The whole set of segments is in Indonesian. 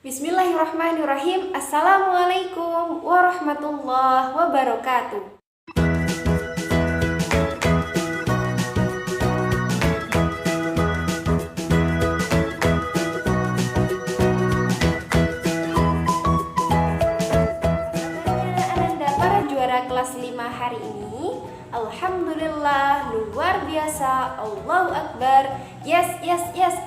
Bismillahirrahmanirrahim. Assalamualaikum warahmatullahi wabarakatuh. Ananda para juara kelas 5 hari ini, alhamdulillah luar biasa. Allahu Akbar. Yes,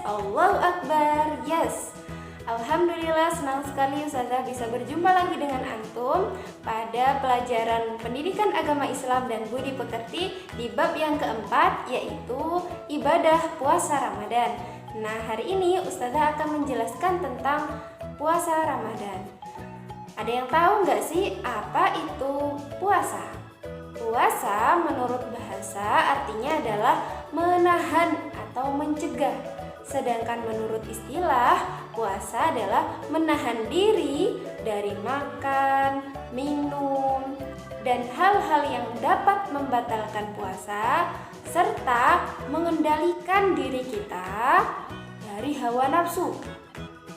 Allahu Akbar. Yes. Alhamdulillah senang sekali Ustazah bisa berjumpa lagi dengan antum pada pelajaran Pendidikan Agama Islam dan Budi Pekerti di bab yang keempat, yaitu ibadah puasa Ramadan. Nah, hari ini Ustazah akan menjelaskan tentang puasa Ramadan. Ada yang tahu nggak sih apa itu puasa? Puasa menurut bahasa artinya adalah menahan atau mencegah. Sedangkan menurut istilah, puasa adalah menahan diri dari makan, minum, dan hal-hal yang dapat membatalkan puasa, serta mengendalikan diri kita dari hawa nafsu,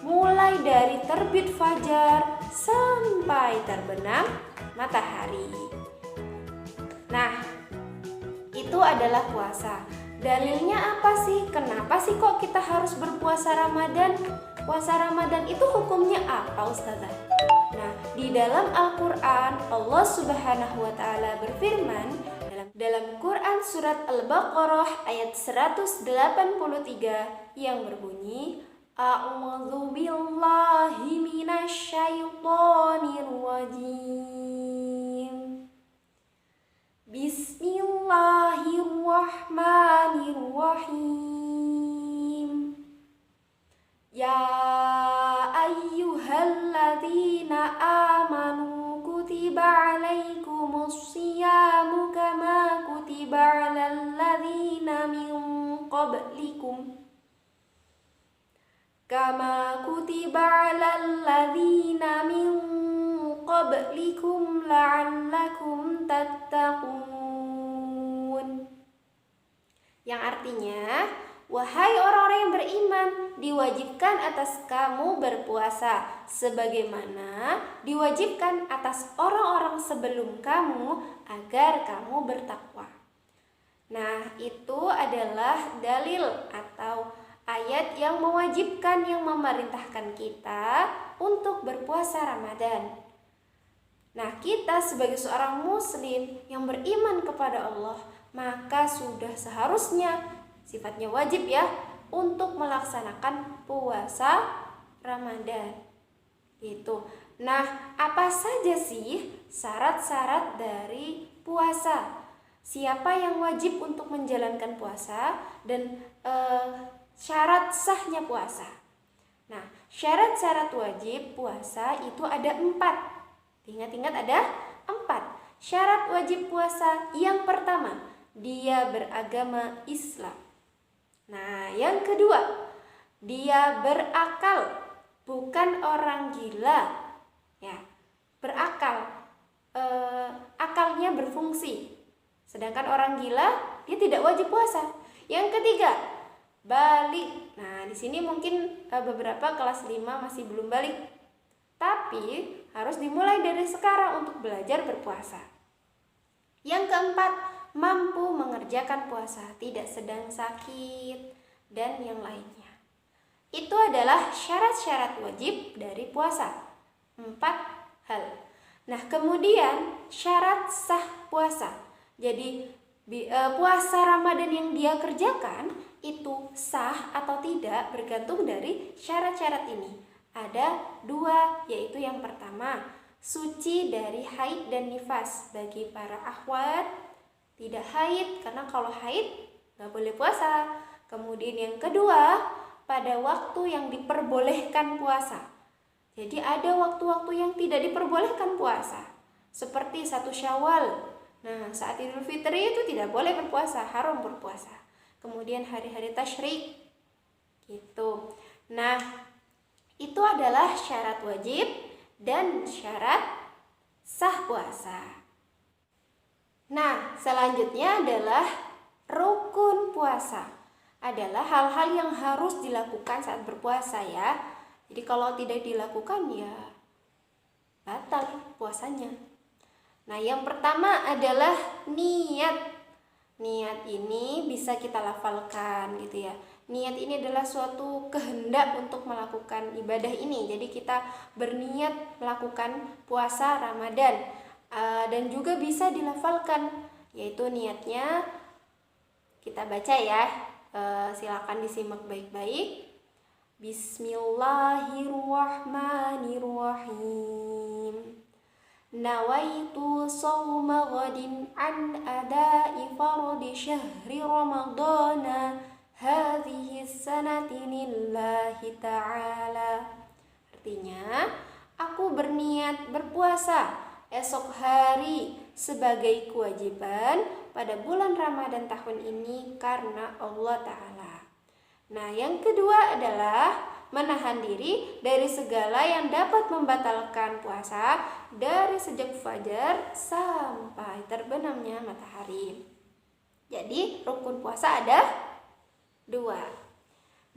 mulai dari terbit fajar sampai terbenam matahari. Nah, itu adalah puasa. Dalilnya apa sih? Kenapa sih kok kita harus berpuasa Ramadan? Puasa Ramadan itu hukumnya apa, Ustazah? Nah, di dalam Al-Quran, Allah Subhanahu wa Ta'ala berfirman dalam Quran surat Al-Baqarah ayat 183 yang berbunyi, A'udzu billahi minasyaitonir rajim. Bismillahirrahmanirrahim. Ya ayyuhalladzina amanu kutiba alaikumus syiyamu kama kutiba alal ladzina min qablikum la'allakum tattaqun. Yang artinya, wahai orang-orang yang beriman, diwajibkan atas kamu berpuasa sebagaimana diwajibkan atas orang-orang sebelum kamu agar kamu bertakwa. Nah, itu adalah dalil atau ayat yang mewajibkan, yang memerintahkan kita untuk berpuasa Ramadan. Nah, kita sebagai seorang muslim yang beriman kepada Allah, maka sudah seharusnya sifatnya wajib ya untuk melaksanakan puasa Ramadan. Gitu. Nah, apa saja sih syarat-syarat dari puasa? Siapa yang wajib untuk menjalankan puasa dan syarat sahnya puasa? Nah, syarat-syarat wajib puasa itu ada 4. Ingat-ingat ada 4. Syarat wajib puasa yang pertama, dia beragama Islam. Nah, yang kedua, dia berakal, bukan orang gila. Ya, berakal, akalnya berfungsi. Sedangkan orang gila, dia tidak wajib puasa. Yang ketiga, balik. Nah, di sini mungkin beberapa kelas 5 masih belum balik. Tapi harus dimulai dari sekarang untuk belajar berpuasa. Yang keempat, mampu mengerjakan puasa, tidak sedang sakit, dan yang lainnya. Itu adalah syarat-syarat wajib dari puasa. 4 hal. Nah, kemudian syarat sah puasa. Jadi puasa Ramadan yang dia kerjakan itu sah atau tidak bergantung dari syarat-syarat ini. Ada 2, yaitu yang pertama, suci dari haid dan nifas. Bagi para akhwat tidak haid, karena kalau haid gak boleh puasa. Kemudian yang kedua, pada waktu yang diperbolehkan puasa. Jadi ada waktu-waktu yang tidak diperbolehkan puasa, seperti 1 Syawal. Nah, saat Idul Fitri itu tidak boleh berpuasa, haram berpuasa. Kemudian hari-hari tasyrik gitu. Nah, itu adalah syarat wajib dan syarat sah puasa. Nah, selanjutnya adalah rukun puasa. Adalah hal-hal yang harus dilakukan saat berpuasa ya. Jadi kalau tidak dilakukan ya batal puasanya. Nah, yang pertama adalah niat. Niat ini bisa kita lafalkan gitu ya. Niat ini adalah suatu kehendak untuk melakukan ibadah ini. Jadi kita berniat melakukan puasa Ramadan. Dan juga bisa dilafalkan, yaitu niatnya kita baca ya. Silakan disimak baik-baik. Bismillahirrahmanirrahim. Nawaitu sawma ghadin an adai fardi syahri ramadana hadhihi sanati lillahi ta'ala. Artinya, aku berniat berpuasa esok hari sebagai kewajiban pada bulan Ramadan tahun ini karena Allah Ta'ala. Nah, yang kedua adalah menahan diri dari segala yang dapat membatalkan puasa dari sejak fajar sampai terbenamnya matahari. Jadi, rukun puasa ada 2.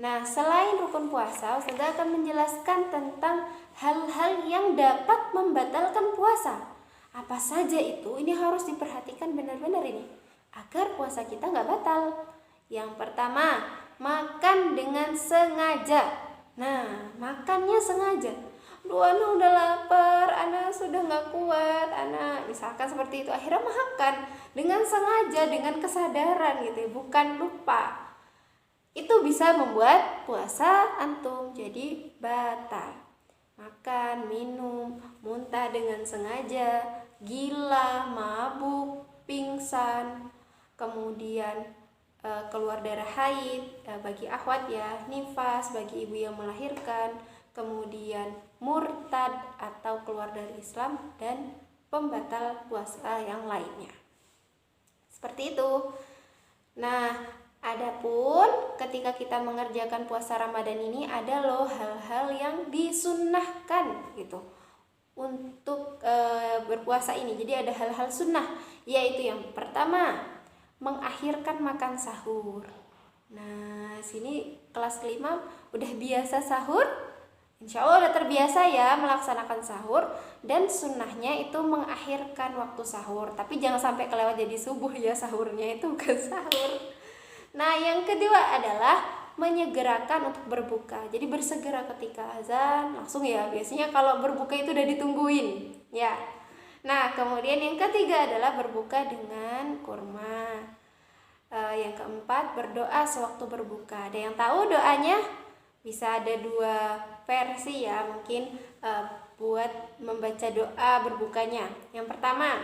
Nah, selain rukun puasa, Ustazah akan menjelaskan tentang hal-hal yang dapat membatalkan puasa. Apa saja itu? Ini harus diperhatikan benar-benar ini, agar puasa kita nggak batal. Yang pertama, makan dengan sengaja. Nah, makannya sengaja. Duh, Ana udah lapar, Ana sudah nggak kuat, Ana misalkan seperti itu. Akhirnya makan dengan sengaja, dengan kesadaran gitu ya, bukan lupa. Itu bisa membuat puasa antum jadi batal. Makan, minum, muntah dengan sengaja, gila, mabuk, pingsan, kemudian keluar darah haid bagi akhwat ya, nifas bagi ibu yang melahirkan, kemudian murtad atau keluar dari Islam, dan pembatal puasa yang lainnya. Seperti itu. Nah, adapun ketika kita mengerjakan puasa Ramadan ini ada loh hal-hal yang disunnahkan gitu untuk berpuasa ini. Jadi ada hal-hal sunnah, yaitu yang pertama, mengakhirkan makan sahur. Nah, sini kelas 5 udah biasa sahur, insya Allah udah terbiasa ya melaksanakan sahur. Dan sunnahnya itu mengakhirkan waktu sahur, tapi jangan sampai kelewat jadi subuh ya, sahurnya itu bukan sahur. Nah, yang kedua adalah menyegerakan untuk berbuka. Jadi bersegera ketika azan langsung ya, biasanya kalau berbuka itu udah ditungguin ya. Nah, kemudian yang ketiga adalah berbuka dengan kurma. Yang keempat, berdoa sewaktu berbuka. Ada yang tahu doanya? Bisa ada 2 versi ya, mungkin buat membaca doa berbukanya. Yang pertama,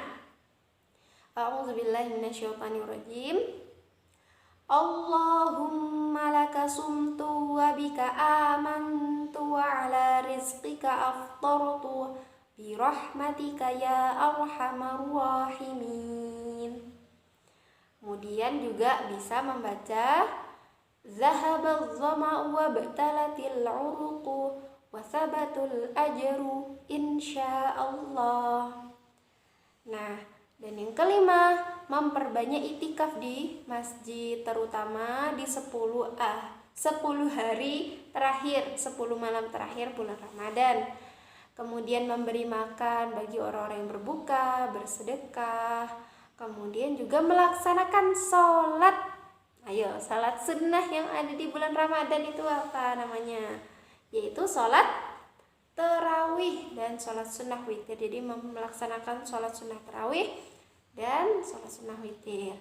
A'udzubillahi minasyaitonirrajim. Allahumma laka sumtu wa bika amantu wa ala rizqika aftartu birahmatika ya arhamar rahimin. Kemudian juga bisa membaca zahabaz zama'u wa batalatil uruqu wa sabatul ajru insyaallah. Nah, dan yang kelima, memperbanyak itikaf di masjid, terutama di 10 hari terakhir, 10 malam terakhir bulan Ramadan. Kemudian memberi makan bagi orang-orang yang berbuka, bersedekah. Kemudian juga melaksanakan sholat. Ayo, sholat sunnah yang ada di bulan Ramadan itu apa namanya? Yaitu sholat tarawih dan sholat sunnah witir. Jadi melaksanakan sholat sunnah tarawih dan sholat sunnah witir.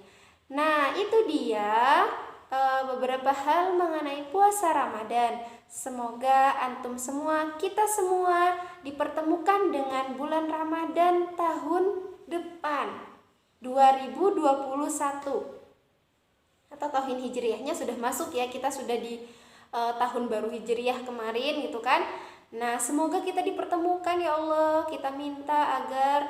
Nah, itu dia beberapa hal mengenai puasa Ramadan. Semoga antum semua, kita semua dipertemukan dengan bulan Ramadan tahun depan 2021 atau tahun hijriahnya sudah masuk ya, kita sudah di tahun baru hijriah kemarin gitu kan. Nah, semoga kita dipertemukan ya Allah. Kita minta agar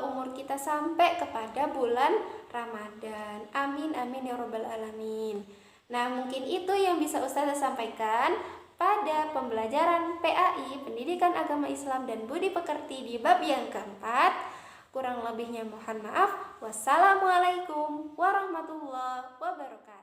umur kita sampai kepada bulan Ramadan. Amin amin ya rabbal alamin. Nah, mungkin itu yang bisa Ustazah sampaikan pada pembelajaran PAI, Pendidikan Agama Islam dan Budi Pekerti di bab yang keempat. Kurang lebihnya mohon maaf. Wassalamualaikum warahmatullahi wabarakatuh.